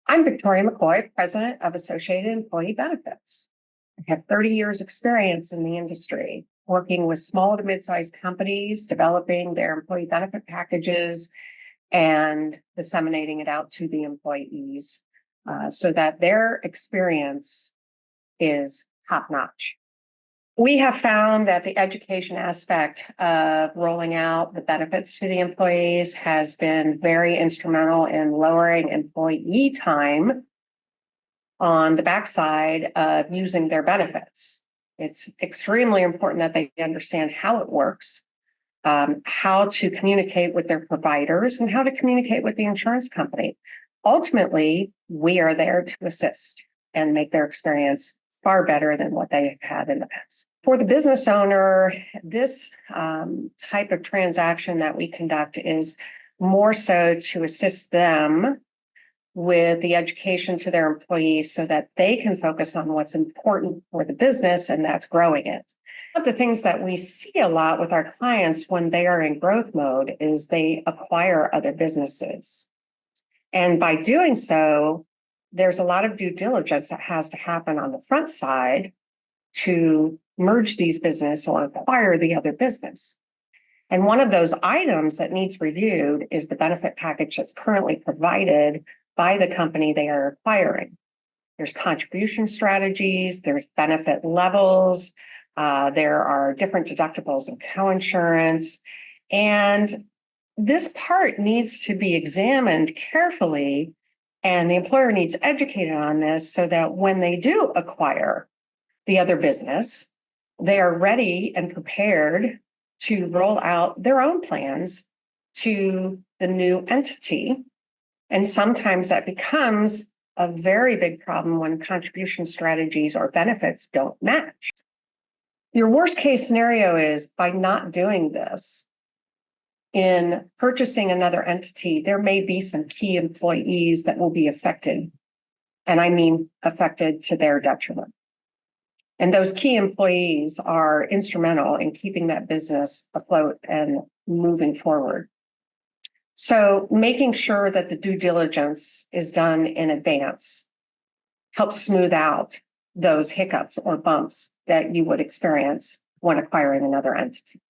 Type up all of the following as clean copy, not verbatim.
I'm Victoria McCoy, President of Associated Employee Benefits. I have 30 years experience in the industry, working with small to mid-sized companies, developing their employee benefit packages and disseminating it out to the employees so that their experience is top-notch. We have found that the education aspect of rolling out the benefits to the employees has been very instrumental in lowering employee time on the backside of using their benefits. It's extremely important that they understand how it works, how to communicate with their providers, and how to communicate with the insurance company. Ultimately, we are there to assist and make their experience far better than what they have had in the past. For the business owner, this type of transaction that we conduct is more so to assist them with the education to their employees so that they can focus on what's important for the business, and that's growing it. One of the things that we see a lot with our clients when they are in growth mode is they acquire other businesses. And by doing so, there's a lot of due diligence that has to happen on the front side to merge these businesses or acquire the other business. And one of those items that needs reviewed is the benefit package that's currently provided by the company they are acquiring. There's contribution strategies, there's benefit levels, there are different deductibles and coinsurance. And this part needs to be examined carefully, and the employer needs educated on this so that when they do acquire the other business, they are ready and prepared to roll out their own plans to the new entity. And sometimes that becomes a very big problem when contribution strategies or benefits don't match. Your worst case scenario is by not doing this, in purchasing another entity, there may be some key employees that will be affected. And I mean affected to their detriment. And those key employees are instrumental in keeping that business afloat and moving forward. So making sure that the due diligence is done in advance helps smooth out those hiccups or bumps that you would experience when acquiring another entity.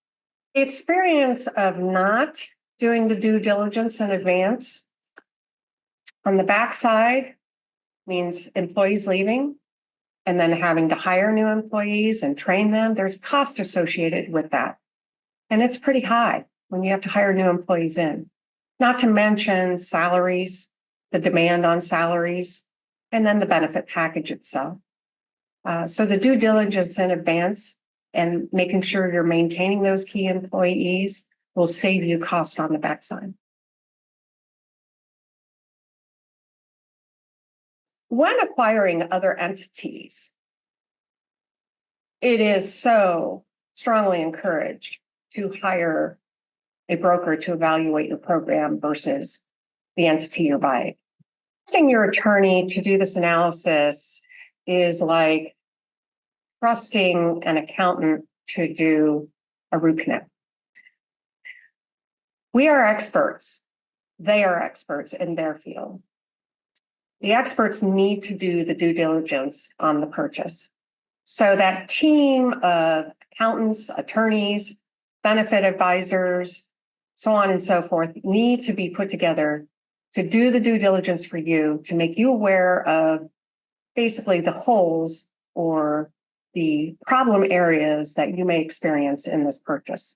The experience of not doing the due diligence in advance on the backside means employees leaving and then having to hire new employees and train them. There's cost associated with that. And it's pretty high when you have to hire new employees in. Not to mention salaries, the demand on salaries, and then the benefit package itself. So the due diligence in advance and making sure you're maintaining those key employees will save you cost on the backside. When acquiring other entities, it is so strongly encouraged to hire a broker to evaluate your program versus the entity you're buying. Trusting your attorney to do this analysis is like trusting an accountant to do a root canal. We are experts. They are experts in their field. The experts need to do the due diligence on the purchase. So that team of accountants, attorneys, benefit advisors, so on and so forth, need to be put together to do the due diligence for you, to make you aware of basically the holes or the problem areas that you may experience in this purchase.